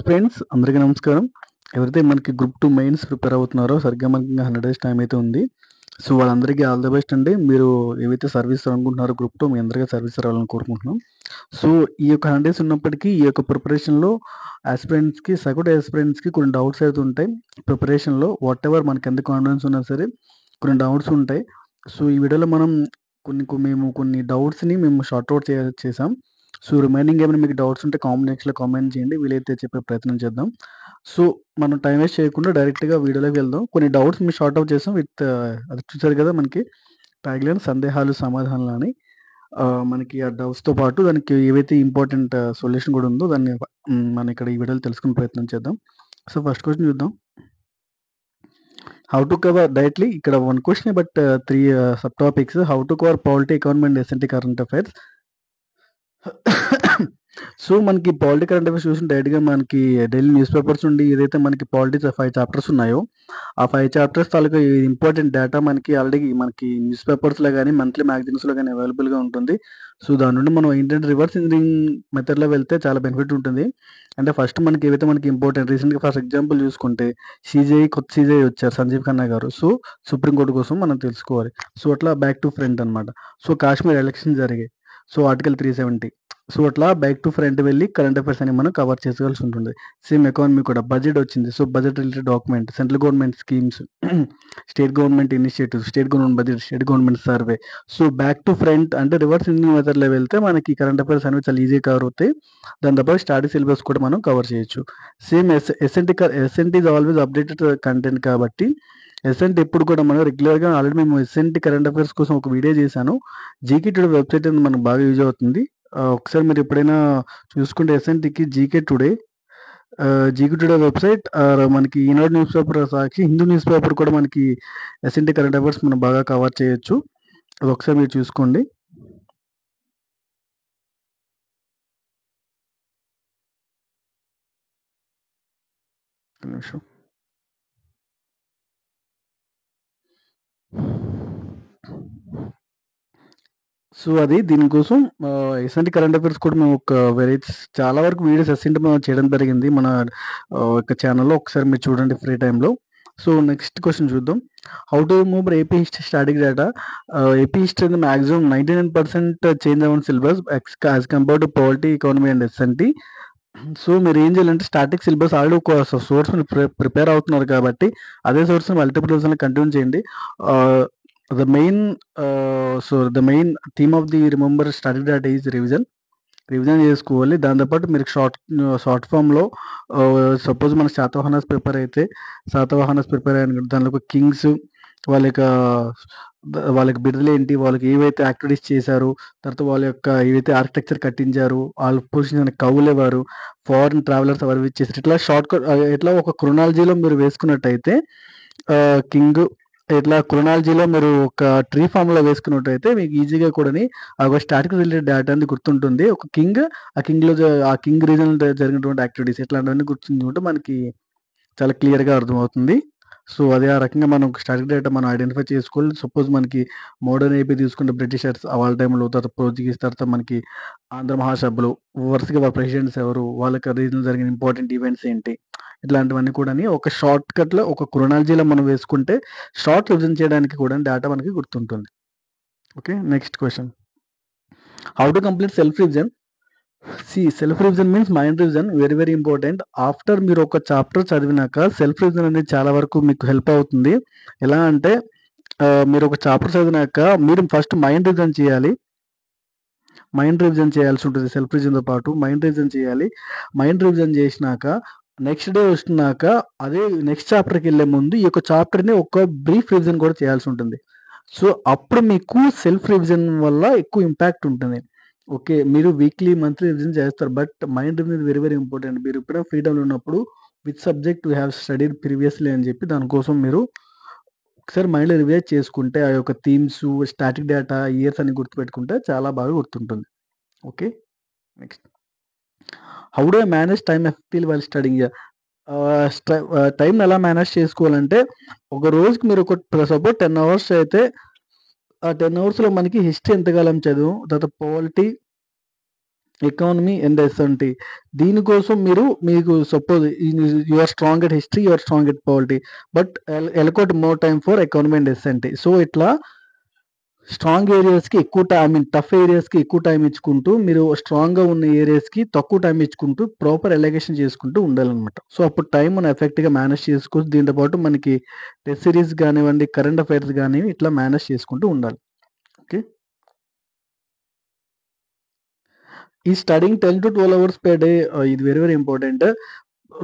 Friends అందరికీ నమస్కారం. ఎవరైతే మనకి గ్రూప్ 2 మెయిన్స్ ప్రిపేర్ అవుతున్నారో సరిగ్గా మనకి ఇంకా 100 డేస్ టైం అయితే ఉంది. సో, వాళ్ళందరికీ ఆల్ ద బెస్ట్ అండి. మీరు ఏవైతే సర్వీస్ అనుకుంటున్నారో గ్రూప్ 2 మీ అందరికీ సర్వీస్ రావాలని కోరుకుంటున్నాం. సో, ఈ యొక్క 100 డేస్ ఉన్నప్పటికీ ఈ యొక్క ప్రిపరేషన్‌లో సగటు యాస్పిరెంట్స్‌కి కొన్ని డౌట్స్ అయితే ఉంటాయి. ప్రిపరేషన్‌లో వాటెవర్ మనకి ఎంత కాన్ఫిడెన్స్ ఉన్నా సరే కొన్ని డౌట్స్ ఉంటాయి. సో, ఈ వీడియోలో మనం మేము కొన్ని డౌట్స్‌ని షార్ట్ ఔట్ చేసాం. సో, రిమైనింగ్ ఏమైనా మీకు డౌట్స్ ఉంటే కామెంట్ సెక్షన్‌లో కామెంట్ చేయండి. వీలైతే చెప్పే ప్రయత్నం చేద్దాం. సో, మనం టైం వేస్ట్ చేయకుండా డైరెక్ట్‌గా వీడియోలోకి వెళ్దాం. కొన్ని డౌట్స్ మేము షార్ట్ ఔట్ చేసాం అది చూసారు కదా మనకి ట్యాగ్‌లైన్ సందేహాలు సమాధానాలు అని. మనకి ఆ డౌట్స్‌తో పాటు దానికి ఏవైతే ఇంపార్టెంట్ సొల్యూషన్ కూడా ఉందో దాన్ని మనం ఇక్కడ ఈ వీడియోలో తెలుసుకునే ప్రయత్నం చేద్దాం. సో, ఫస్ట్ క్వెషన్ చూద్దాం. హౌ టు కవర్ డైరెక్ట్‌లీ ఇక్కడ 1 క్వెషనే but 3 sub topics. How to cover polity, economy and SNT current affairs. So, మనకి పాలిటీ కరెంట్ అఫైర్స్ చూసుకుంటే డైరెక్ట్‌గా మనకి డైలీ న్యూస్ పేపర్స్ నుండి ఏదైతే మనకి పాలిటిక్స్ 5 చాప్టర్స్ ఉన్నాయో, ఆ 5 చాప్టర్స్ తాలూకా ఇంపార్టెంట్ డేటా మనకి మనకి న్యూస్ పేపర్స్‌లో గాని, మంత్లీ మ్యాగజైన్స్‌లో గాని అవైలబుల్‌గా ఉంటుంది. సో, దాని నుండి మనం ఏంటంటే రివర్స్ ఇంజినింగ్ మెథడ్‌లో వెళ్తే చాలా బెనిఫిట్ ఉంటుంది. అంటే ఫస్ట్ మనకి ఏవైతే మనకి ఇంపార్టెంట్ రీసెంట్‌గా ఫర్ ఎగ్జాంపుల్ చూసుకుంటే కొత్త సీజేఐ వచ్చారు సంజీవ్ ఖన్నా గారు. సో, సుప్రీం కోర్ట్ కోసం మనం తెలుసుకోవాలి. సో, అట్లా బ్యాక్ టు ఫ్రంట్ అనమాట. సో, కాశ్మీర్ ఎలక్షన్స్ జరిగాయి. So, article 370. సో, అట్లా బ్యాక్ టు ఫ్రంట్ వెళ్లి కరెంట్ అఫైర్స్ అని మనం కవర్ చేసుకోవాల్సి ఉంటుంది. సేమ్ ఎకానమీ కూడా బడ్జెట్ వచ్చింది. So, budget related document, central government schemes, state government initiatives, state government budget, state government survey. So, back to front అంటే reverse ఇంజినింగ్ మెథడ్‌లో వెళ్తే మనకి కరెంట్ అఫైర్స్ అనేవి చాలా ఈజీగా కవర్ అవుతాయి. దాంతో పాటు స్టాటిక్ సిలబస్ కూడా మనం కవర్ చేయొచ్చు. Same SNT is always updated content కాబట్టి ఎస్ఎన్‌టి ఎప్పుడు కూడా మనం రెగ్యులర్‌గా ఆల్రెడీ మేము ఎస్ఎన్‌టి కరెంట్ అఫైర్స్ కోసం ఒక వీడియో చేశాను. జీకే టుడే వెబ్‌సైట్ అనేది మనకు బాగా యూజ్ అవుతుంది. ఒకసారి మీరు ఎప్పుడైనా చూసుకుంటే ఎస్ఎన్‌టికి జీకే టుడే వెబ్‌సైట్ మనకి ఈనాడు న్యూస్ పేపర్, సాక్షి, హిందూ న్యూస్ పేపర్ కూడా మనకి ఎస్ఎన్‌టి కరెంట్ అఫైర్స్ మనం బాగా కవర్ చేయొచ్చు. అదొకసారి మీరు చూసుకోండి. ఒక్క నిమిషం. సో, అది దీనికోసం ఎస్ఎన్‌టి కరెంట్ అఫైర్స్ కూడా మేము చాలా వరకు వీడియోస్ ఎస్ఎన్‌టి మనం చేయడం జరిగింది. మన యొక్క ఛానెల్‌లో ఒకసారి మీరు చూడండి ఫ్రీ టైమ్‌లో. సో, నెక్స్ట్ క్వెషన్ చూద్దాం. How to remove AP history static data. AP history అనేది మాక్సిమం 99% చేంజ్ అవ్వని syllabus as compared to polity, economy and SNT. So, మీరు ఏం చేయాలంటే స్టాటిక్ సిలబస్ ఆల్రెడీ ఒక సోర్స్‌ని ప్రిపేర్ అవుతున్నారు కాబట్టి అదే సోర్స్‌ని మల్టిపుల్ రివిజన్‌లో కంటిన్యూ చేయండి. ఆహ్, the main the main theme of the remember static data is revision. Revision చేసుకోవాలి. దాంతో పాటు మీరు షార్ట్ ఫార్మ్‌లో సపోజ్ మన శాతవాహనాస్ ప్రిపేర్ అయ్యారనుకోండి. దానిలో ఒక కింగ్స్ వాళ్ళ యొక్క వాళ్ళకి బిరుదులేంటి, వాళ్ళకి ఏవైతే యాక్టివిటీస్ చేశారు, తర్వాత వాళ్ళ యొక్క ఏవైతే ఆర్కిటెక్చర్ కట్టించారు, వాళ్ళు పొజిషన్ కవులెవరు, ఫారెన్ ట్రావెలర్స్ ఎవరు విజిట్ చేశారు, ఇట్లా ఒక క్రొనాలజీలో మీరు వేసుకున్నట్టయితే కింగ్ ఇట్లా క్రొనాలజీలో మీరు ఒక ట్రీ ఫార్మ్‌లో వేసుకున్నట్టయితే మీకు ఈజీగా కూడాని ఒక స్టాటిక్ రిలేటెడ్ డేటా అనేది గుర్తుంటుంది. ఒక కింగ్, ఆ కింగ్ రీజన్‌లో జరిగినటువంటి యాక్టివిటీస్ ఇట్లాంటివన్నీ గుర్తుంచుకుంటే మనకి చాలా క్లియర్‌గా అర్థమవుతుంది. సో, అది ఆ రకంగా మనం స్టాటిక్ డేటా మనం ఐడెంటిఫై చేసుకోవాలి. సపోజ్ మనకి మోడర్న్ ఏపీ తీసుకుంటే బ్రిటిషర్స్ వాళ్ళ టైంలో, తర్వాత పోర్చుగీస్, తర్వాత మనకి ఆంధ్ర మహాసభలు, వరుసగా వాళ్ళ ప్రెసిడెంట్స్ ఎవరు, వాళ్ళకి రీజన్‌లో జరిగిన ఇంపార్టెంట్ ఈవెంట్స్ ఏంటి, ఇట్లాంటివన్నీ కూడాని ఒక షార్ట్‌కట్‌లో ఒక క్రొనాలజీలో మనం వేసుకుంటే షార్ట్ రివిజన్ చేయడానికి కూడా డేటా మనకి గుర్తుంటుంది. Okay. Next question. How to complete self revision. Self revision means mind revision very very important. After మీరు ఒక చాప్టర్ చదివినాక సెల్ఫ్ రివిజన్ అనేది చాలా వరకు మీకు హెల్ప్ అవుతుంది. ఎలా అంటే మీరు ఒక చాప్టర్ చదివినాక మీరు ఫస్ట్ మైండ్ రివిజన్ చేయాలి. మైండ్ రివిజన్ చేయాల్సి ఉంటుంది. సెల్ఫ్ రివిజన్‌తో పాటు మైండ్ రివిజన్ చేయాలి. మైండ్ రివిజన్ చేసినాక నెక్స్ట్ డే వస్తున్నాక అదే నెక్స్ట్ చాప్టర్‌కెళ్ళే ముందు ఈ యొక్క చాప్టర్‌ని ఒక బ్రీఫ్ రివిజన్ కూడా చేయాల్సి ఉంటుంది. సో, అప్పుడు మీకు సెల్ఫ్ రివిజన్ వల్ల ఎక్కువ ఇంపాక్ట్ ఉంటుంది. ఓకే. మీరు వీక్లీ, మంత్లీ రివిజన్ చేస్తారు. But mind revision very very important. మీరు ఎప్పుడైనా ఫ్రీ టైమ్‌లో ఉన్నప్పుడు which subject we have studied previously అని చెప్పి దానికోసం మీరు ఒకసారి మైండ్‌లో రివైజ్ చేసుకుంటే ఆ యొక్క థీమ్స్, స్టాటిక్ డేటా, ఇయర్స్ అన్ని గుర్తుపెట్టుకుంటే చాలా బాగా గుర్తుంటుంది. Okay. Next. How do I manage time effectively while studying? టైమ్‌ని ఎలా మేనేజ్ చేసుకోవాలంటే ఒక రోజుకి మీరు సపోజ్ 10 అవర్స్ అయితే ఆ 10 అవర్స్‌లో మనకి హిస్టరీ ఎంతకాలం చదివాం, తర్వాత పాలిటీ, ఎకానమీ అండ్ ఎస్ఎన్టీ. దీనికోసం మీకు suppose you are strong at history, you are strong at polity, but allocate more time for economy and SNT. So ఇట్లా స్ట్రాంగ్ ఏరియాస్కి ఎక్కువ టైం, ఐ మీన్ టఫ్ ఏరియాస్కి ఎక్కువ టైం ఇచ్చుకుంటూ, మీరు స్ట్రాంగ్గా ఉన్న ఏరియాస్కి తక్కువ టైం ఇచ్చుకుంటూ ప్రాపర్ ఎలగేషన్ చేసుకుంటూ ఉండాలన్నమాట. సో అప్పుడు టైం మనం ఎఫెక్ట్గా మేనేజ్ చేసుకోవచ్చు. దీంతో పాటు మనకి టెస్ట్ సిరీస్ కానివ్వండి, కరెంట్ అఫైర్స్ కానివ్వండి, ఇట్లా మేనేజ్ చేసుకుంటూ ఉండాలి. ఓకే, ఈ studying 10 to 12 hours per day, ఇది వెరీ వెరీ ఇంపార్టెంట్.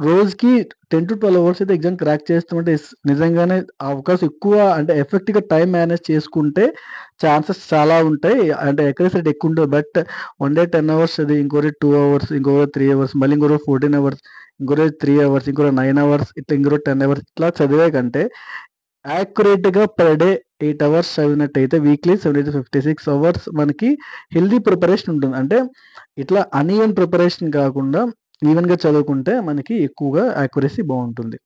రోజుకి 10 to 12 అవర్స్ అయితే ఎగ్జామ్ క్రాక్ చేస్తామంటే నిజంగానే అవకాశం ఎక్కువ, అంటే ఎఫెక్ట్గా టైం మేనేజ్ చేసుకుంటే ఛాన్సెస్ చాలా ఉంటాయి, అంటే ఎక్యురసీ ఎక్కువ ఉంటుంది. బట్ వన్ డే 10 అవర్స్ అది, ఇంకో 2 అవర్స్, ఇంకో 3 అవర్స్, మళ్ళీ ఇంకో 14 అవర్స్, ఇంకో 3 అవర్స్, ఇంకో 9 అవర్స్, ఇట్లా ఇంకో 10 అవర్స్ ఇట్లా చదివే కంటే యాక్యురేట్గా పర్ డే 8 అవర్స్ చదివినట్టయితే వీక్లీ 56 అవర్స్ మనకి హెల్దీ ప్రిపరేషన్ ఉంటుంది. అంటే ఇట్లా అన్ఈవెన్ ప్రిపరేషన్ కాకుండా ఈవెన్గా చదువుకుంటే మనకి ఎక్కువగా యాక్యురసీ బాగుంటుంది.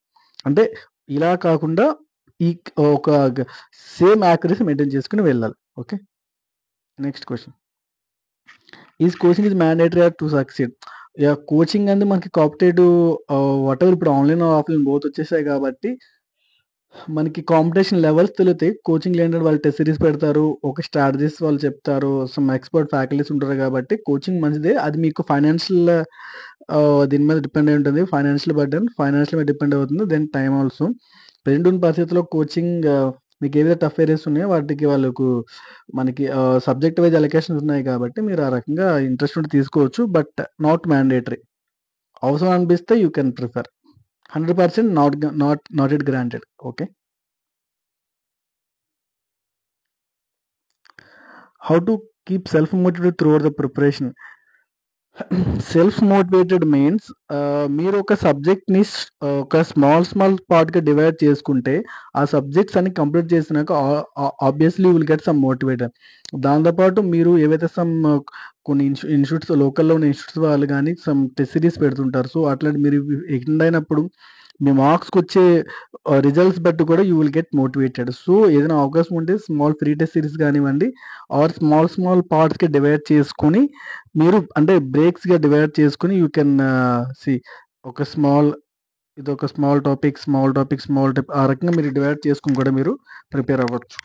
అంటే ఇలా కాకుండా ఈ ఒక సేమ్ యాక్యురసీ మెయింటైన్ చేసుకుని వెళ్ళాలి. Okay, next question, is coaching is mandatory or to succeed? Coaching అనేది మనకి కాంపిటేటివ్ వాట్ ఎవర్, ఇప్పుడు ఆన్లైన్ ఆఫ్లైన్ బోత్ వచ్చేసాయి కాబట్టి మనకి కాంపిటీషన్ లెవెల్స్ తెలుస్తాయి. కోచింగ్‌లో ఏంటంటే వాళ్ళు టెస్ట్ సిరీస్ పెడతారు. ఒక స్ట్రాటజీస్ వాళ్ళు చెప్తారు. సమ్ ఎక్స్‌పర్ట్ ఫ్యాకల్టీస్ ఉంటారు కాబట్టి కోచింగ్ మంచిదే. అది మీకు ఫైనాన్షియల్ దీని మీద డిపెండ్ అయి ఉంటుంది. ఫైనాన్షియల్ మీద డిపెండ్ అవుతుంది. Then time also. ప్రెజెంట్ ఉన్న పరిస్థితిలో కోచింగ్ మీకు ఏవైతే టఫ్ ఏరియాస్ ఉన్నాయో వాటికి వాళ్ళకు మనకి సబ్జెక్ట్ వైస్ అలొకేషన్స్ ఉన్నాయి కాబట్టి మీరు ఆ రకంగా ఇంట్రెస్ట్ ఉంటే తీసుకోవచ్చు. But not mandatory. అవసరం అనిపిస్తే you can prefer. 100% not it granted. Okay. How to keep self motivated throughout the preparation? Self motivated means మీరు ఒక సబ్జెక్ట్ని ఒక స్మాల్ పార్ట్గా డివైడ్ చేసుకుంటే ఆ సబ్జెక్ట్స్ అన్ని కంప్లీట్ చేసినాక obviously will get some motivator. దాంతోపాటు మీరు ఏవైతే కొన్ని ఇన్స్టిట్యూట్స్, లోకల్లో ఉన్న ఇన్స్టిట్యూట్స్ వాళ్ళు కానీ సమ్ టెస్ట్ సిరీస్ పెడుతుంటారు. సో అట్లాంటి మీరు అటెండ్ అయినప్పుడు మీ మార్క్స్కి వచ్చే రిజల్ట్స్ బట్టి కూడా you will get motivated. So ఏదైనా అవకాశం ఉంటే స్మాల్ ఫ్రీ టెస్ట్ సిరీస్ కానివ్వండి, ఆర్ స్మాల్ పార్ట్స్కి డివైడ్ చేసుకొని మీరు అంటే బ్రేక్స్‌గా డివైడ్ చేసుకొని యూ కెన్ ఒక ఇదొక స్మాల్ టాపిక్ ఆ రకంగా మీరు డివైడ్ చేసుకొని కూడా మీరు ప్రిపేర్ అవ్వచ్చు.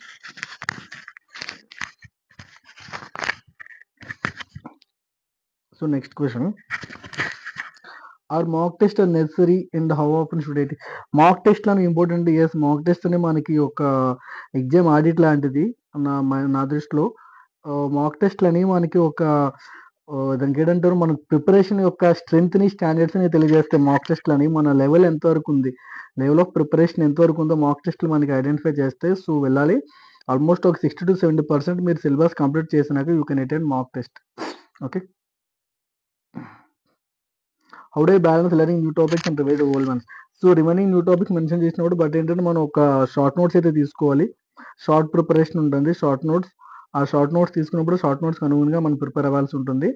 So next question, are mock test are necessary and how often should it? Mock టెస్ట్లు అనేవి ఇంపార్టెంట్. ఎస్, మాక్ టెస్ట్ అనేది మనకి ఒక ఎగ్జామ్ ఆడిట్ లాంటిది నా దృష్టిలో. మాక్ టెస్ట్లు అనేవి మనకి ఒక దానికి ఏంటంటారు, మన ప్రిపరేషన్ యొక్క స్ట్రెంగ్త్ని, స్టాండర్డ్స్ని తెలియజేస్తాయి. మాక్ టెస్ట్లు అనేవి మన లెవెల్ ఎంతవరకు ఉంది, లెవెల్ ఆఫ్ ప్రిపరేషన్ ఎంతవరకు ఉందో మాక్ టెస్ట్లు మనకి ఐడెంటిఫై చేస్తాయి. సో వెళ్ళాలి. ఆల్మోస్ట్ ఒక 60 to 70% మీరు సిలబస్ కంప్లీట్ చేసినాక you can attend mock test. Okay. How do I balance learning new topics and revise old once? So remaining new topics mention చేసినప్పుడు, బట్ ఏంటంటే మనం ఒక షార్ట్ నోట్స్ అయితే తీసుకోవాలి. షార్ట్ ప్రిపరేషన్ ఉంటుంది, షార్ట్ నోట్స్. ఆ short notes తీసుకున్నప్పుడు short నోట్స్కి అనుగుణంగా మనం ప్రిపేర్ అవ్వాల్సి ఉంటుంది.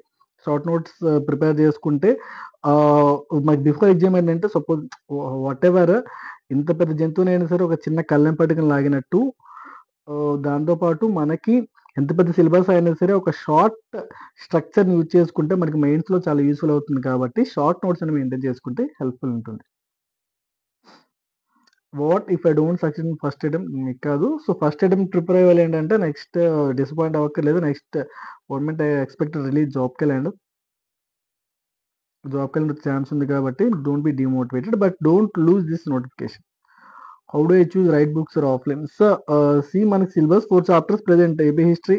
షార్ట్ నోట్స్ ప్రిపేర్ చేసుకుంటే మనకి బిఫోర్ ఎగ్జామ్ ఏంటంటే సపోజ్ వాట్ ఎవర్ ఇంత పెద్ద జంతువునైనా సరే ఒక చిన్న కళ్ళెం పట్టుకుని లాగినట్టు, దాంతోపాటు మనకి ఎంత పెద్ద సిలబస్ అయినా సరే ఒక షార్ట్ స్ట్రక్చర్ని యూజ్ చేసుకుంటే మనకి మెయిన్స్లో చాలా యూస్ఫుల్ అవుతుంది. కాబట్టి షార్ట్ నోట్స్ అని మెయింటైన్ చేసుకుంటే హెల్ప్ఫుల్ ఉంటుంది. What if I don't succeed in first attempt? మీకు కాదు. సో ఫస్ట్ అటెంప్ట్ ప్రిపేర్ అవ్వాలి ఏంటంటే నెక్స్ట్ డిసప్పాయింట్ అవ్వక్కర్లేదు. నెక్స్ట్ గవర్నమెంట్ ఎక్స్పెక్ట్ రిలీజ్ జాబ్కి వెళ్ళండి ఛాన్స్ ఉంది కాబట్టి don't be demotivated, but don't lose this notification. How do I choose right books or offline? So మనకి syllabus 4 chapters present: AP history,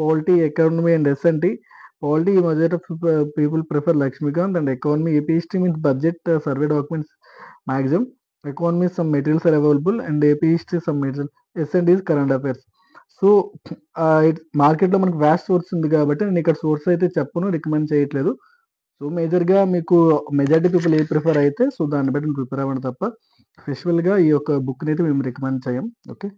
polity, economy and SNT. Polity majority of people prefer Laxmikanth, and economy, AP history means budget, survey documents maximum. Economy some materials are available, and AP history some material. SNT is current affairs. So మార్కెట్లో మనకి vast source ఉంది కాబట్టి నేను ఇక్కడ source అయితే చెప్పను, recommend చేయట్లేదు. So మేజర్గా మీకు మెజారిటీ పీపుల్ ఏ ప్రిఫర్ అయితే సో దాన్ని బట్టి ప్రిపేర్ అవ్వండి తప్ప స్పెషల్గా ఈ యొక్క బుక్ని అయితే మేము రికమెండ్ చేయం. ఓకే.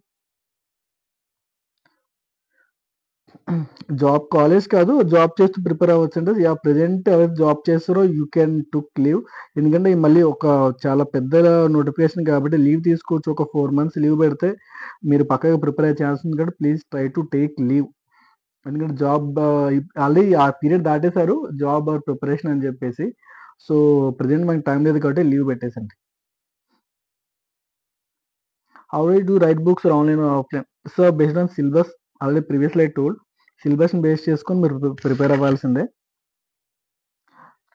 జాబ్, కాలేజ్ కాదు, జాబ్ చేస్తూ ప్రిపేర్ అవ్వచ్చు అంటే ప్రెజెంట్ ఎవరైతే జాబ్ చేస్తారో యూ కెన్ టుక్ లీవ్. ఎందుకంటే మళ్ళీ ఒక చాలా పెద్ద నోటిఫికేషన్ కాబట్టి లీవ్ తీసుకోవచ్చు. ఒక 4 months లీవ్ పెడితే మీరు పక్కగా ప్రిపేర్ అయ్యే ఛాన్స్ ఉంది కాబట్టి please try to take leave. ఎందుకంటే జాబ్ ఆల్రెడీ ఆ పీరియడ్ దాటేసారు. జాబ్ ఆర్ ప్రిపరేషన్ అని చెప్పేసి. సో, ప్రెజెంట్ మనకి టైం లేదు కాబట్టి లీవ్ పెట్టేసండి. How do you right books online or offline? So, based on syllabus already previously I told. సిలబస్‌ని బేస్ చేసుకొని మీరు ప్రిపేర్ అవ్వాల్సిందే.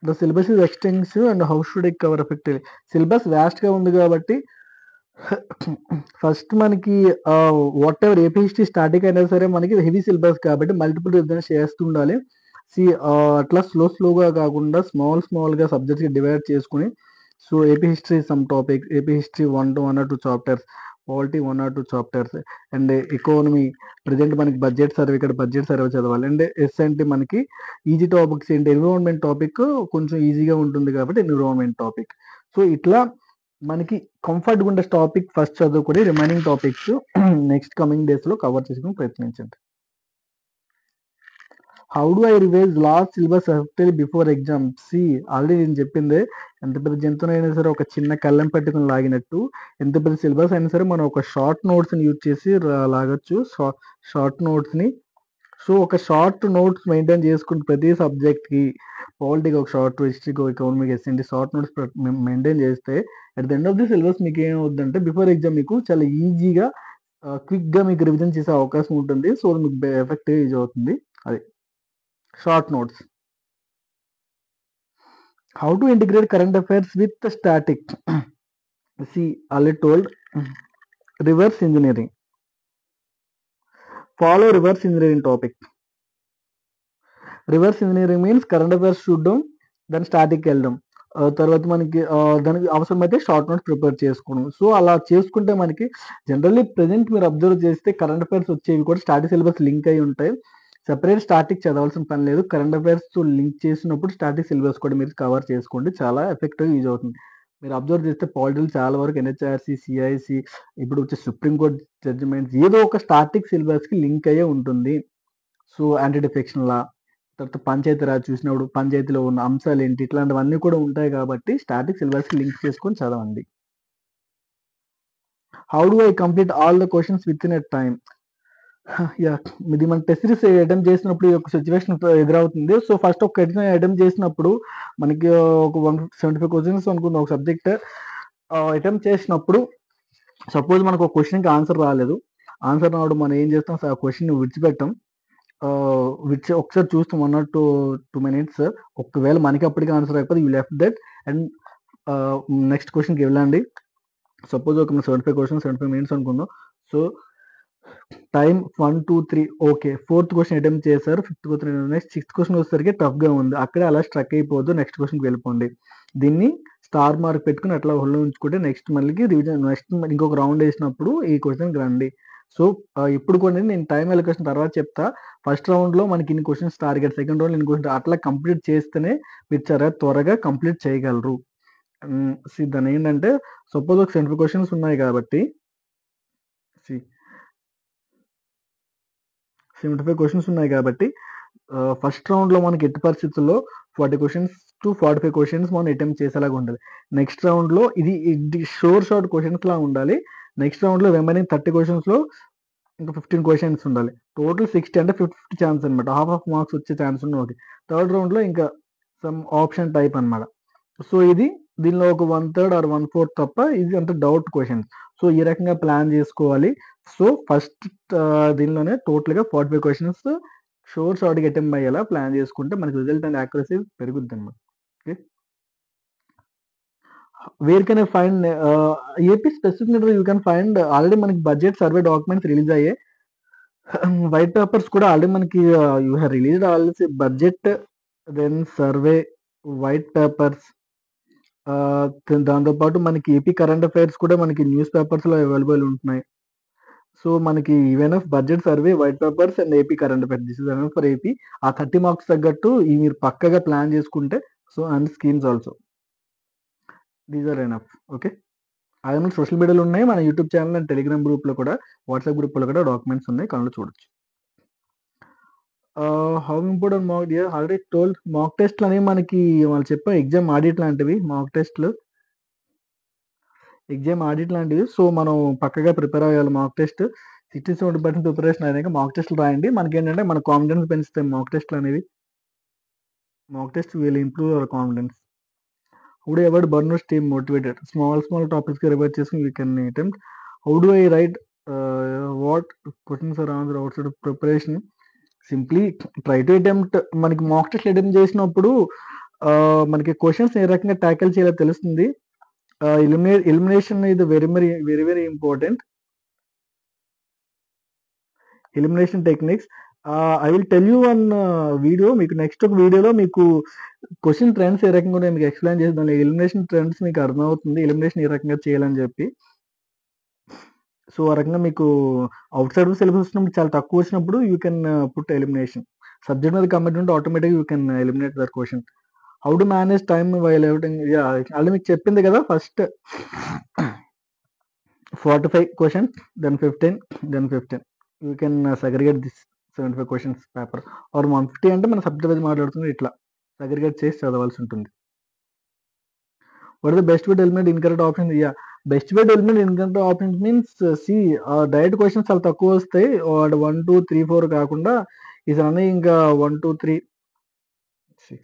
The syllabus is extensive and how should I cover effectively? Syllabus వాస్ట్‌గా ఉంది కాబట్టి ఫస్ట్ మనకి whatever AP history static అయినా సరే మనకి హెవీ సిలబస్ కాబట్టి మల్టిపుల్ రివిజన్స్ చేస్తుండాలి. అట్లా స్లోగా కాకుండా స్మాల్‌గా సబ్జెక్ట్స్‌కి డివైడ్ చేసుకొని so, AP history some topics, AP history 1 or 2 chapters, polity 1 or 2 chapters and economy present మనకి బడ్జెట్ సర్వే ఇక్కడ బడ్జెట్ సర్వే చదవాలి. అండ్ ఎస్ అంటే మనకి ఈజీ టాపిక్స్ ఏంటి ఎన్విరాన్మెంట్ టాపిక్ కొంచెం ఈజీగా ఉంటుంది కాబట్టి ఎన్విరాన్మెంట్ టాపిక్. సో, ఇట్లా మనకి కంఫర్ట్‌గా ఉండే టాపిక్ ఫస్ట్ చదువుకొని రిమైనింగ్ టాపిక్స్ నెక్స్ట్ కమింగ్ డేస్‌లో కవర్ చేసుకొని ప్రయత్నించండి. How do I revise last syllabus effectively before exam? Already నేను చెప్పిందే. ఎంత పెద్ద జంతువునైనా సరే ఒక చిన్న కళ్ళెం పెట్టుకొని లాగినట్టు, ఎంత పెద్ద సిలబస్ అయినా సరే మనం ఒక షార్ట్ నోట్స్‌ని యూజ్ చేసి లాగొచ్చు. షార్ట్ నోట్స్‌ని. సో, ఒక షార్ట్ నోట్స్ మెయింటైన్ చేసుకుంటూ ప్రతి సబ్జెక్ట్‌కి పాలిటీకి ఒక షార్ట్, హిస్టరీకి, economic, SNT short notes maintain చేస్తే at the end of the syllabus మీకేమవుద్దంటే బిఫోర్ ఎగ్జామ్ మీకు చాలా ఈజీగా క్విక్‌గా మీకు రివిజన్ చేసే అవకాశం ఉంటుంది. సో, మీకు ఎఫెక్టివ్‌గా యూజ్ అవుతుంది. అది. Short notes. How to integrate current affairs with static? Already told. Reverse engineering. Follow reverse engineering topic. Reverse engineering means current affairs చూడడం, దాని స్టాటిక్‌కి వెళ్ళడం. తర్వాత మనకి దానికి అవసరమైతే షార్ట్ నోట్స్ ప్రిపేర్ చేసుకోవడం. సో, అలా చేసుకుంటే మనకి జనరల్లీ ప్రెజెంట్ మీరు అబ్జర్వ్ చేస్తే కరెంట్ అఫైర్స్ వచ్చేవి కూడా స్టాటిక్ సిలబస్ లింక్ అయ్యి ఉంటాయి. సెపరేట్ స్టాటిక్ చదవాల్సిన పని లేదు. కరెంట్ అఫైర్స్‌తో లింక్ చేసినప్పుడు స్టాటిక్ సిలబస్ కూడా మీరు కవర్ చేసుకోండి. చాలా ఎఫెక్టివ్‌గా యూజ్ అవుతుంది. మీరు అబ్జర్వ్ చేస్తే పాలిటిలో చాలా వరకు ఎన్‌హెచ్‌ఆర్‌సీ, సీఐసీ ఇప్పుడు వచ్చే సుప్రీం కోర్ట్ జడ్జిమెంట్స్ ఏదో ఒక స్టాటిక్ సిలబస్‌కి లింక్ అయ్యే ఉంటుంది. సో, యాంటీ డిఫెక్షన్ లా, తర్వాత పంచాయతీరాజ్ చూసినప్పుడు పంచాయతీలో ఉన్న అంశాలేంటి ఇట్లాంటివన్నీ కూడా ఉంటాయి కాబట్టి స్టాటిక్ సిలబస్‌కి లింక్ చేసుకొని చదవండి. How do I complete all the questions with in a time? Yeah! ఇది మన టెస్ట్ సిరీస్ అటెంప్ట్ చేసినప్పుడు ఈ యొక్క సిట్యుయేషన్ ఎదురవుతుంది. సో, ఫస్ట్ ఒక అటెంప్ట్ చేసినప్పుడు మనకి ఒక 175 క్వెషన్స్ అనుకుందాం ఒక సబ్జెక్ట్ అటెంప్ట్ చేసినప్పుడు సపోజ్ మనకు ఒక క్వెషన్‌కి ఆన్సర్ రాలేదు. ఆన్సర్ రానప్పుడు మనం ఏం చేస్తాం ఆ క్వెషన్‌ని విడిచిపెట్టం. ఒకసారి చూస్తాం 1 ఆర్ 2 మినిట్స్. ఒకవేళ మనకి అప్పటికి ఆన్సర్ రాకపోతే you left that and next క్వెషన్‌కి వెళ్ళండి. సపోజ్ ఒక 75 క్వెషన్స్ 75 మినిట్స్ అనుకుందాం. So, time 1, 2, 3 okay. Fourth question attempt చేశారు. Fifth question next sixth question వచ్చేసరికి టఫ్‌గా ఉంది. అక్కడే అలా స్ట్రక్ అయిపోవద్దు. నెక్స్ట్ క్వెషన్‌కి వెళ్ళిపోండి. దీన్ని స్టార్ మార్క్ పెట్టుకొని అట్లా హోల్డ్‌లో ఉంచుకుంటే నెక్స్ట్ మళ్ళీ రివిజన్ నెక్స్ట్ ఇంకొక రౌండ్ ఏసినప్పుడు ఈ క్వెషన్‌కి రండి. సో, ఇప్పుడు కూడా నేను టైమ్ అలొకేషన్ తర్వాత చెప్తా. ఫస్ట్ రౌండ్‌లో మనకి ఇన్ని క్వెషన్స్ టార్గెట్, సెకండ్ రౌండ్‌లో ఇన్ని క్వెషన్స్ అట్లా కంప్లీట్ చేస్తేనే మీరు చాలా త్వరగా కంప్లీట్ చేయగలరు. దాన్నేంటంటే సపోజ్ ఒక 75 క్వెషన్స్ ఉన్నాయి కాబట్టి సి 75 క్వెషన్స్ ఉన్నాయి కాబట్టి ఫస్ట్ రౌండ్‌లో మనకి ఎట్టి పరిస్థితుల్లో 40 క్వెషన్స్ టు 45 క్వెషన్స్ మనం అటెంప్ట్ చేసేలాగా ఉండాలి. నెక్స్ట్ రౌండ్‌లో ఇది షార్ట్ క్వెషన్స్‌లా ఉండాలి. నెక్స్ట్ రౌండ్‌లో రిమైనింగ్ 30 క్వెషన్స్‌లో ఇంకా 15 క్వెషన్స్ ఉండాలి. టోటల్ 60 అంటే 50 ఛాన్స్ అనమాట. హాఫ్ మార్క్స్ వచ్చే ఛాన్స్ ఉన్న ఒకటి. థర్డ్ రౌండ్‌లో ఇంకా సమ్ ఆప్షన్ టైప్ అనమాట. సో, దీనిలో ఒక 1/3 ఆర్ 1/4 తప్ప ఇది అంతా డౌట్ క్వెషన్స్. సో, ఈ రకంగా ప్లాన్ చేసుకోవాలి. సో, ఫస్ట్ దీనిలోనే టోటల్‌గా 45 క్వెషన్స్ షార్ట్‌గా అటెంప్ట్ అయ్యేలా ప్లాన్ చేసుకుంటే మనకి రిజల్ట్ అండ్ యాక్యురసీ పెరుగుద్దనమాట. Okay. Where can I find AP specific you can find already మనకి బడ్జెట్ సర్వే డాక్యుమెంట్స్ రిలీజ్ అయ్యాయి. వైట్ పేపర్స్ కూడా ఆల్రెడీ మనకి you have released already budget, then survey, white papers దాంతో పాటు మనకి ఏపీ కరెంట్ అఫైర్స్ కూడా మనకి న్యూస్ పేపర్స్‌లో అవైలబుల్ ఉంటున్నాయి. సో, మనకి even of budget survey, white papers and AP current affairs. This is enough for AP. ఆ 30 మార్క్స్ తగ్గట్టు మీరు పక్కాగా ప్లాన్ చేసుకుంటే so, and schemes also. These are enough. Okay. అదేమో సోషల్ మీడియాలో ఉన్నాయి. మన యూట్యూబ్ ఛానల్ అండ్ టెలిగ్రామ్ గ్రూప్‌లో కూడా, వాట్సాప్ గ్రూప్‌లో కూడా డాక్యుమెంట్స్ ఉన్నాయి. కనులు చూడొచ్చు. హౌ ఇంపార్టెంట్ ఆల్రెడీ టోల్డ్ మాక్ టెస్ట్‌లనేవి మనకి వాళ్ళు చెప్పారు ఎగ్జామ్ ఆడిట్ లాంటివి మాక్ టెస్ట్‌లు. ఎగ్జామ్ ఆడిట్ లాంటివి. సో, మనం పక్కగా ప్రిపేర్ అవ్వాలి మాక్ టెస్ట్. 60-70% ప్రిపరేషన్ అయినాక మాక్ టెస్ట్లు రాయండి. మనకేంటంటే మన కాన్ఫిడెన్స్ పెంచుతాయి మాక్ టెస్ట్లు అనేవి. Mock test will improve our confidence. How do avoid burnout, stay motivated? Small టాపిక్స్‌గా రివైజ్ చేసుకొని you can attempt. How do I write what questions are answer outside of preparation? Simply try to attempt. మనకి mock test attempt చేసినప్పుడు మనకి questions ఏ రకంగా tackle చేయాలో తెలుస్తుంది. Elimination ఇది very important. Elimination techniques I will tell you one video. మీకు next ఒక వీడియోలో మీకు క్వశ్చన్ ట్రెండ్స్ ఏ రకంగా ఉన్నాయో మీకు ఎక్స్ప్లెయిన్ చేసి దాని ఎలిమినేషన్ ట్రెండ్స్ మీకు అర్థమవుతుంది. ఎలిమినేషన్ ఏ రకంగా చేయాలని చెప్పి. సో ఆ రకంగా మీకు అవుట్ సైడ్ సిలబస్ వచ్చినప్పుడు చాలా తక్కువ వచ్చినప్పుడు you can put elimination. Subject మీద కమెంట్ ఉంటే ఆటోమేటిక్గా you can eliminate their question. How to manage time while everything? Already మీకు చెప్పింది కదా, first 45 questions, then 15. You can segregate this 75 questions paper or 150 అంటే మన సబ్జెక్ట్ వైజ్ మాట్లాడుతుంది. ఇట్లా సెగ్రిగేట్ చేసి చదవాల్సి ఉంటుంది. What is the best way to eliminate incorrect options? Best way to eliminate incorrect options means direct questions చాలా తక్కువ వస్తాయి. 1, 2, 3, 4 కాకుండా ఈసారి అన్నీ ఇంకా 1, 2, 3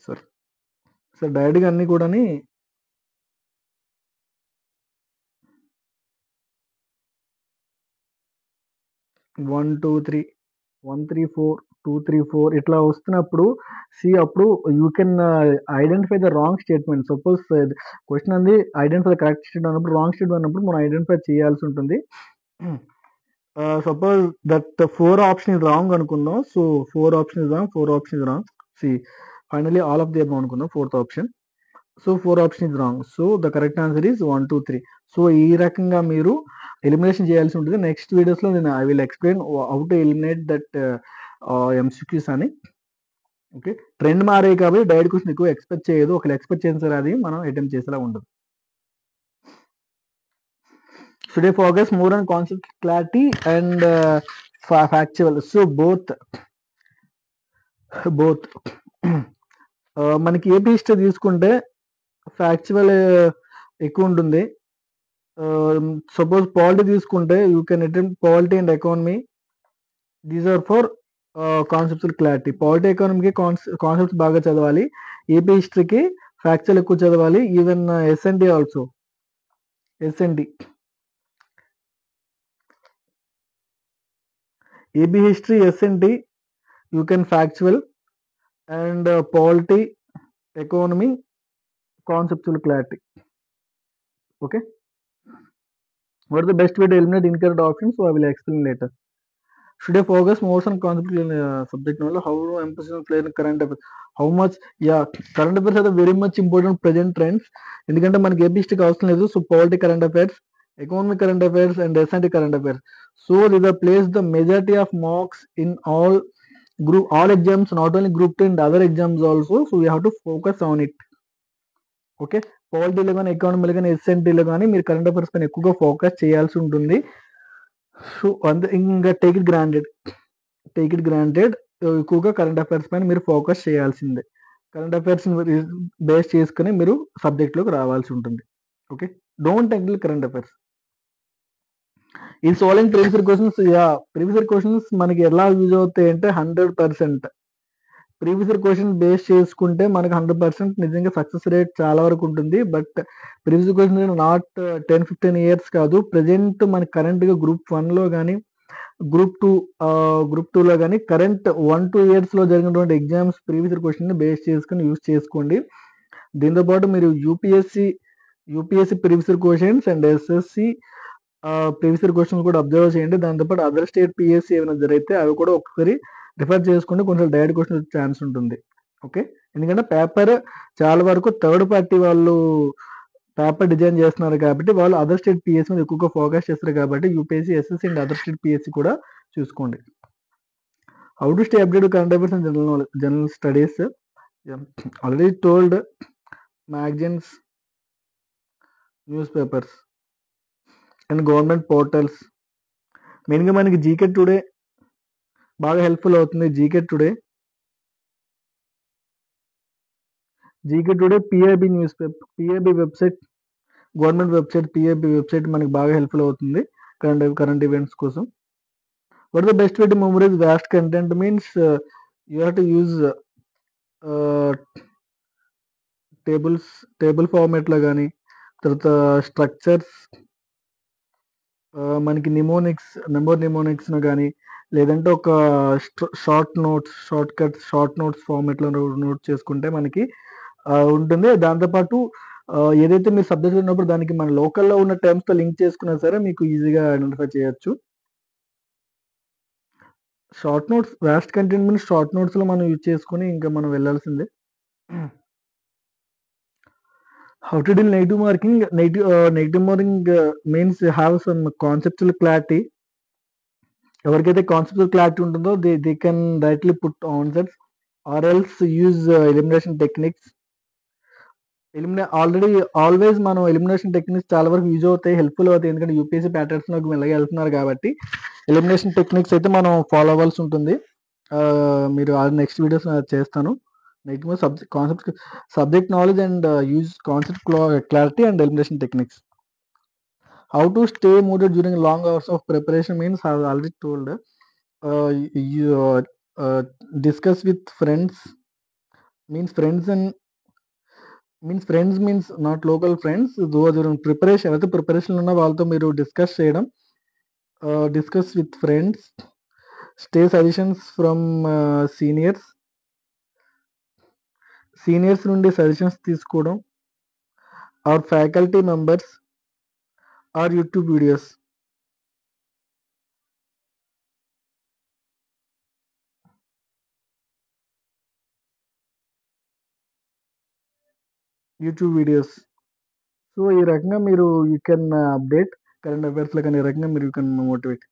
సార్ డైరెక్ట్గా అన్నీ కూడా 1, 2, 3, 1, 3, 4, 2, 3, 4 ఇట్లా వస్తున్నప్పుడు అప్పుడు you can identify the wrong statement. Suppose question అంది ఐడెంటిఫై ద కరెక్ట్ స్టేట్మెంట్ అన్నప్పుడు రాంగ్ స్టేట్మెంట్ అన్నప్పుడు మనం ఐడెంటిఫై చేయాల్సి ఉంటుంది. Suppose that 4 option is wrong అనుకుందాం. So 4 option is wrong. Finally all of the above అనుకుందాం, 4th option. So 4 option is wrong. So the correct answer is 1, 2, 3. So ఈ రకంగా మీరు ఎలిమినేషన్ చేయాల్సి ఉంటుంది. నెక్స్ట్ వీడియోస్లో నేను I will explain how to eliminate that MCQs అని. Okay, trend మారే కాబట్టి డైరెక్ట్ క్వశ్చన్ ఎక్కువ ఎక్స్పెక్ట్ చేయదు. ఒకవేళ ఎక్స్పెక్ట్ చేసిన సరే అది మనం అటెంప్ట్ చేసేలా ఉండదు. Should I focus more on concept clarity and factual? So both. మనకి ఏపీ హిస్టరీ తీసుకుంటే ఫ్యాక్చువల్ ఎక్కువ ఉంటుంది. సపోజ్ పాలిటీ తీసుకుంటే you can attempt polity and economy. These are for conceptual clarity. Polity ఎకానమీకి కాన్సెప్ట్స్ బాగా చదవాలి. ఏపీ హిస్టరీకి ఫ్యాక్చువల్ ఎక్కువ చదవాలి. Even SNT also. AP history, SNT you can factual, and polity, economy, conceptual clarity. Okay, what is the best way to eliminate incorrect options? So I will explain later. Should I focus more on conceptual subject knowledge? How to emphasis on clear current affairs? How much? Current affairs are very much important present trends. ఎందుకంటే మనకి AP హిస్టరీకి అవసరం లేదు. So polity current affairs, economic current affairs and SND current affairs. So these are place the majority of marks in all exams, not only group 2 and other exams also. So we have to focus on it. Okay, పాలిటీలో కానీ ఎకానమీలో కానీ ఎస్ఎన్టీలో కానీ మీరు current affairs పైన ఎక్కువగా focus చేయాల్సి ఉంటుంది. సో ఇంకా టేక్ ఇట్ గ్రాంటెడ్ ఎక్కువగా కరెంట్ అఫైర్స్ పైన మీరు ఫోకస్ చేయాల్సిందే. కరెంట్ అఫైర్స్ బేస్ చేసుకుని మీరు సబ్జెక్ట్లోకి రావాల్సి ఉంటుంది. Okay, don't neglect current affairs. ఈ సాల్వింగ్ ప్రీవియస్ క్వశ్చన్స్ మనకి ఎలా యూజ్ అవుతాయి అంటే 100%. ప్రీవియస్ క్వశ్చన్ బేస్ చేసుకుంటే మనకి 100% నిజంగా సక్సెస్ రేట్ చాలా వరకు ఉంటుంది. But previous question not 10-15 years కాదు. ప్రెజెంట్ మనకి కరెంట్గా గ్రూప్ 1లో కానీ గ్రూప్ 2లో కానీ కరెంట్ 1-2 ఇయర్స్లో జరిగినటువంటి ఎగ్జామ్స్ ప్రీవియస్ క్వశ్చన్ని బేస్ చేసుకుని యూజ్ చేసుకోండి. దీంతోపాటు మీరు UPSC previous questions and SSC previous questions కూడా అబ్జర్వ్ చేయండి. దాంతోపాటు అదర్ స్టేట్ పిఎస్సి ఏమైనా జరిగితే అవి కూడా ఒకసారి రిఫర్ చేసుకుంటే కొంచెం డైరెక్ట్ క్వశ్చన్ వచ్చే ఛాన్స్ ఉంటుంది. ఓకే, ఎందుకంటే పేపర్ చాలా వరకు థర్డ్ పార్టీ వాళ్ళు పేపర్ డిజైన్ చేస్తున్నారు కాబట్టి వాళ్ళు అదర్ స్టేట్ పిఎస్సి మీద ఎక్కువగా ఫోకస్ చేస్తారు కాబట్టి UPSC, SSC and other state PSC కూడా చూసుకోండి. How to stay update current affairs and general studies? Already told magazines, news papers and government portals. మెయిన్గా మనకి జీకే టుడే బాగా హెల్ప్ఫుల్ అవుతుంది. GK today, PIB news paper, PIB website, government website, PIB website మనకి బాగా helpful అవుతుంది current events కోసం. What is the best way to memorize vast content means you have to use uh, tables, table format లో కానీ తర్వాత structures మనకి నెమోనిక్స్‌లో గానీ, లేదంటే ఒక షార్ట్ నోట్స్ ఫార్మాట్‌లో నోట్ చేసుకుంటే మనకి ఉంటుంది. దాంతో పాటు ఏదైతే మీరు సబ్జెక్ట్ ఉన్నప్పుడు దానికి మన లోకల్‌లో ఉన్న టర్మ్స్‌తో లింక్ చేసుకున్నా సరే మీకు ఈజీగా ఐడెంటిఫై చేయొచ్చు. Short notes vast content means short నోట్స్‌లో మనం యూజ్ చేసుకొని ఇంకా మనం వెళ్ళాల్సిందే. How to deal negative marking? Negative marking means have some conceptual clarity. ఎవరికైతే కాన్సెప్చువల్ క్లారిటీ ఉంటుందో they can directly put answers or else use elimination techniques. Always మనం elimination techniques చాలా వరకు యూజ్ అవుతాయి. హెల్ప్‌ఫుల్ అవుతాయి. ఎందుకంటే యూపీఎస్సీ ప్యాటర్న్స్‌లోకి మెల్లగా వెళ్తున్నారు కాబట్టి ఎలిమినేషన్ టెక్నిక్స్ అయితే మనం ఫాలో అవ్వాల్సి ఉంటుంది. మీరు నెక్స్ట్ వీడియోస్ చేస్తాను. Negative subject knowledge and use concept clarity and elimination techniques. How to stay motivated during long hours of preparation means I have already told. You discuss with friends means friends means not local friends. Those during preparation అయితే preparation ఉన్న వాళ్ళతో మీరు discuss చేయడం. Discuss with friends. Stay suggestions from seniors నుండి suggestions తీసుకోవడం. Or faculty members or YouTube videos. So ఈ రకంగా మీరు యూ కెన్ అప్డేట్ కరెంట్ అఫైర్స్‌లో కానీ ఈ రకంగా మీరు you can motivate.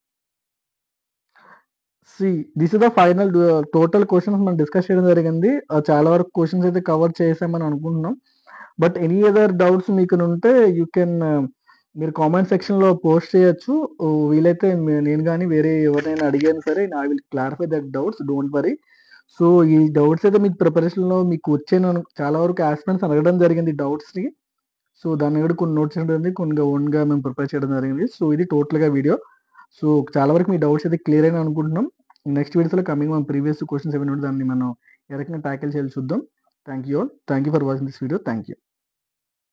This is the final total questions మనం డిస్కస్ చేయడం జరిగింది. చాలా వరకు క్వెషన్స్ అయితే కవర్ చేసామని అనుకుంటున్నాం. బట్ ఎనీ అదర్ డౌట్స్ మీకనుంటే యూ కెన్ మీరు కామెంట్ సెక్షన్‌లో పోస్ట్ చేయొచ్చు. వీలైతే నేను గాని వేరే ఎవరినైనా అడిగాను సరే I will clarify that doubts. Don't worry. So ఈ డౌట్స్ అయితే మీకు ప్రిపరేషన్‌లో మీకు వచ్చాయని చాలా వరకు యాస్పిరెంట్స్ అడగడం జరిగింది డౌట్స్‌ని. సో దాన్ని కూడా కొన్ని నోట్ చేయడం జరిగింది. కొన్ని ఓన్‌గా మేము ప్రిపేర్ చేయడం జరిగింది. సో ఇది టోటల్‌గా వీడియో. సో చాలా వరకు మీ డౌట్స్ అయితే క్లియర్ అయినాయి అనుకుంటున్నాం. నెక్స్ట్ వీడియోస్‌లో కమింగ్ మన ప్రీవియస్ క్వెషన్స్ ఏమైనా ఉంటే దాన్ని మనం ఏ రకంగా టాకిల్ చేయాలో చూద్దాం. Thank you all. Thank you for watching this video. Thank you.